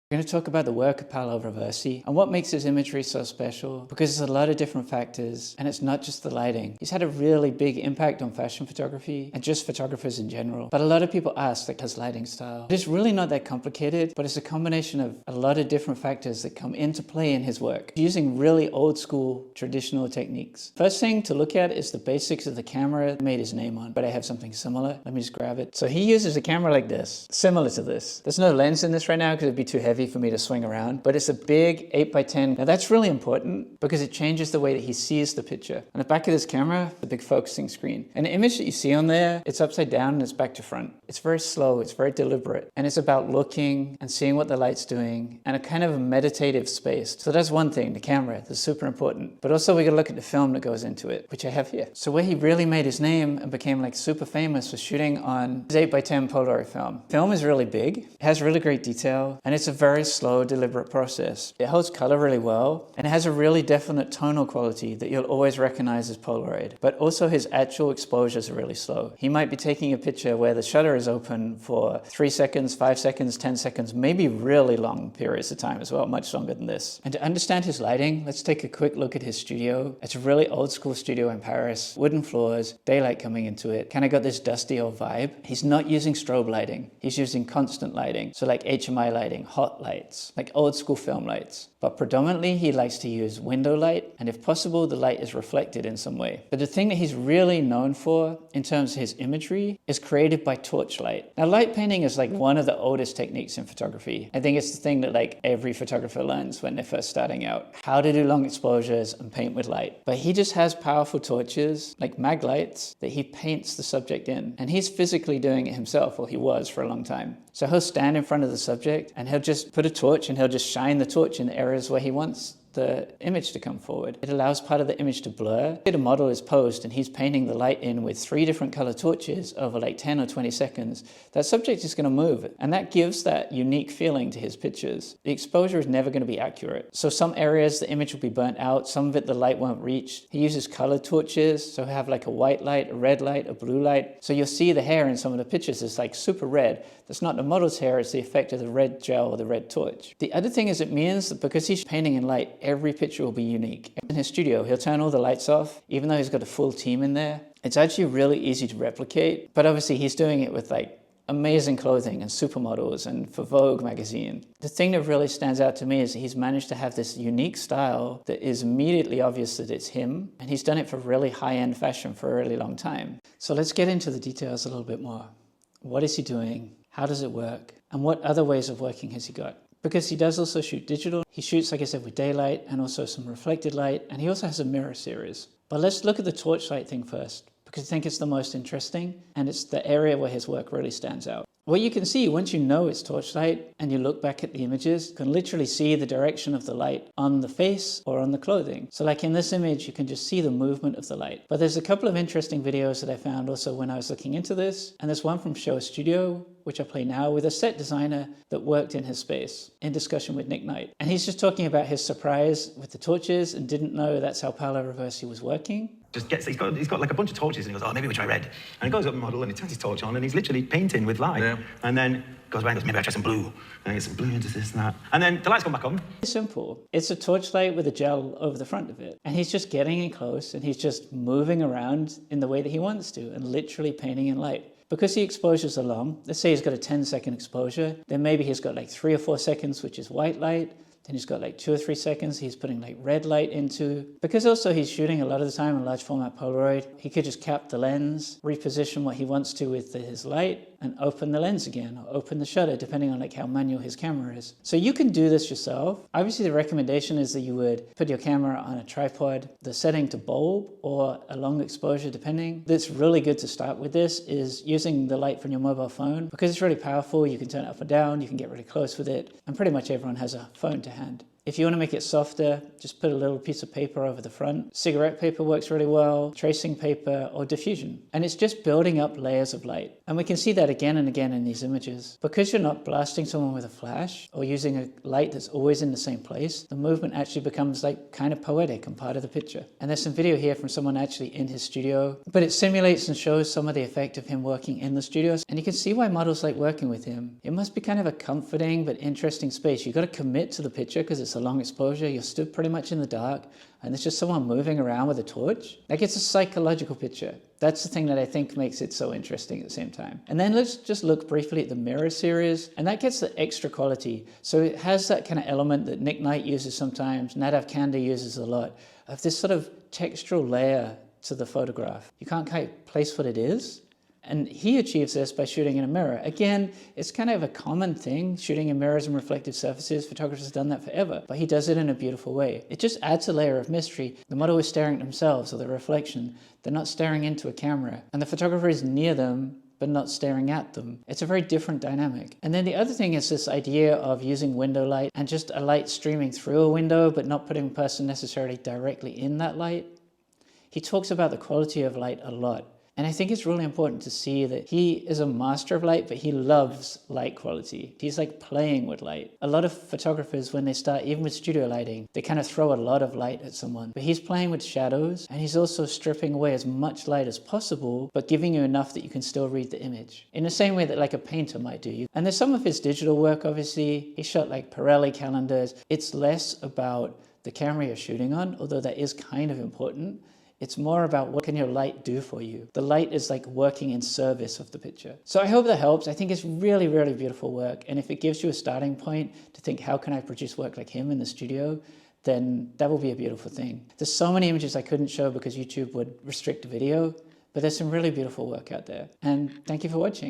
We're going to talk about the work of Paolo Roversi and what makes his imagery so special, because there's a lot of different factors and it's not just the lighting. He's had a really big impact on fashion photography and just photographers in general. But a lot of people ask, like, his lighting style. It's really not that complicated, but it's a combination of a lot of different factors that come into play in his work, using really old school traditional techniques. First thing to look at is the basics of the camera he made his name on, but I have something similar. Let me just grab it. So he uses a camera like this, similar to this. There's no lens in this right now because it'd be too heavy for me to swing around, but it's a big 8x10. Now that's really important because it changes the way that he sees the picture. On the back of this camera, the big focusing screen. And the image that you see on there, it's upside down and it's back to front. It's very slow, it's very deliberate, and it's about looking and seeing what the light's doing and a kind of a meditative space. So that's one thing, the camera, that's super important. But also we gotta look at the film that goes into it, which I have here. So where he really made his name and became like super famous was shooting on his 8x10 Polaroid film. Film is really big, it has really great detail, and it's a very slow, deliberate process. It holds color really well, and it has a really definite tonal quality that you'll always recognize as Polaroid. But also his actual exposures are really slow. He might be taking a picture where the shutter is open for 3 seconds, 5 seconds, 10 seconds, maybe really long periods of time as well, much longer than this. And to understand his lighting, let's take a quick look at his studio. It's a really old school studio in Paris, wooden floors, daylight coming into it, kind of got this dusty old vibe. He's not using strobe lighting, he's using constant lighting. So like HMI lighting, hot lights, like old school film lights. But predominantly he likes to use window light, and if possible the light is reflected in some way. But the thing that he's really known for in terms of his imagery is created by torchlight. Now light painting is like one of the oldest techniques in photography. I think it's the thing that like every photographer learns when they're first starting out. How to do long exposures and paint with light. But he just has powerful torches, like mag lights, that he paints the subject in. And he's physically doing it himself, or he was for a long time. So he'll stand in front of the subject and he'll just put a torch and he'll just shine the torch in the areas where he wants the image to come forward. It allows part of the image to blur. The model is posed and he's painting the light in with 3 different color torches over like 10 or 20 seconds. That subject is going to move, and that gives that unique feeling to his pictures. The exposure is never going to be accurate. So some areas the image will be burnt out, some of it the light won't reach. He uses color torches, so he'll have like a white light, a red light, a blue light. So you'll see the hair in some of the pictures is like super red. That's not the model's hair, it's the effect of the red gel or the red torch. The other thing is it means that because he's painting in light, every picture will be unique. In his studio, he'll turn all the lights off, even though he's got a full team in there. It's actually really easy to replicate, but obviously he's doing it with like amazing clothing and supermodels and for Vogue magazine. The thing that really stands out to me is he's managed to have this unique style that is immediately obvious that it's him, and he's done it for really high-end fashion for a really long time. So let's get into the details a little bit more. What is he doing? How does it work? And what other ways of working has he got? Because he does also shoot digital. He shoots, like I said, with daylight and also some reflected light, and he also has a mirror series. But let's look at the torchlight thing first, because I think it's the most interesting, and it's the area where his work really stands out. What you can see once you know it's torchlight and you look back at the images, you can literally see the direction of the light on the face or on the clothing. So like in this image, you can just see the movement of the light. But there's a couple of interesting videos that I found also when I was looking into this. And there's one from Show Studio, which I play now, with a set designer that worked in his space in discussion with Nick Knight. And he's just talking about his surprise with the torches and didn't know that's how Paolo Roversi was working. He's got like a bunch of torches and he goes, oh, maybe we try red. And he goes up to the model and he turns his torch on and he's literally painting with light. Yeah. And then goes away and goes, maybe I try some blue. And he gets some blue into this and that. And then the lights come back on. It's simple. It's a torchlight with a gel over the front of it. And he's just getting in close and he's just moving around in the way that he wants to and literally painting in light. Because the exposures are long, let's say he's got a 10-second exposure, then maybe he's got like 3 or 4 seconds, which is white light. Then he's got like 2 or 3 seconds he's putting like red light into. Because also he's shooting a lot of the time in large format Polaroid, he could just cap the lens, reposition what he wants to with his light, and open the lens again, or open the shutter, depending on like how manual his camera is. So you can do this yourself. Obviously the recommendation is that you would put your camera on a tripod, the setting to bulb or a long exposure depending. That's really good to start with this is using the light from your mobile phone, because it's really powerful. You can turn it up or down, you can get really close with it, and pretty much everyone has a phone to hand. If you want to make it softer, just put a little piece of paper over the front. Cigarette paper works really well, tracing paper, or diffusion. And it's just building up layers of light. And we can see that again and again in these images. Because you're not blasting someone with a flash or using a light that's always in the same place, the movement actually becomes like kind of poetic and part of the picture. And there's some video here from someone actually in his studio, but it simulates and shows some of the effect of him working in the studios. And you can see why models like working with him. It must be kind of a comforting but interesting space. You've got to commit to the picture because it's a long exposure. You're still pretty much in the dark, and there's just someone moving around with a torch. Like, it's a psychological picture. That's the thing that I think makes it so interesting at the same time. And then let's just look briefly at the mirror series, and that gets the extra quality. So it has that kind of element that Nick Knight uses sometimes, Nadav Kanda uses a lot, of this sort of textural layer to the photograph. You can't quite place what it is. And he achieves this by shooting in a mirror. Again, it's kind of a common thing, shooting in mirrors and reflective surfaces. Photographers have done that forever, but he does it in a beautiful way. It just adds a layer of mystery. The model is staring at themselves or the reflection. They're not staring into a camera. And the photographer is near them, but not staring at them. It's a very different dynamic. And then the other thing is this idea of using window light and just a light streaming through a window, but not putting a person necessarily directly in that light. He talks about the quality of light a lot. And I think it's really important to see that he is a master of light, but he loves light quality. He's like playing with light. A lot of photographers, when they start, even with studio lighting, they kind of throw a lot of light at someone. But he's playing with shadows, and he's also stripping away as much light as possible, but giving you enough that you can still read the image. In the same way that like a painter might do. And there's some of his digital work, obviously. He shot like Pirelli calendars. It's less about the camera you're shooting on, although that is kind of important. It's more about what can your light do for you. The light is like working in service of the picture. So I hope that helps. I think it's really, really beautiful work. And if it gives you a starting point to think, how can I produce work like him in the studio? Then that will be a beautiful thing. There's so many images I couldn't show because YouTube would restrict the video, but there's some really beautiful work out there. And thank you for watching.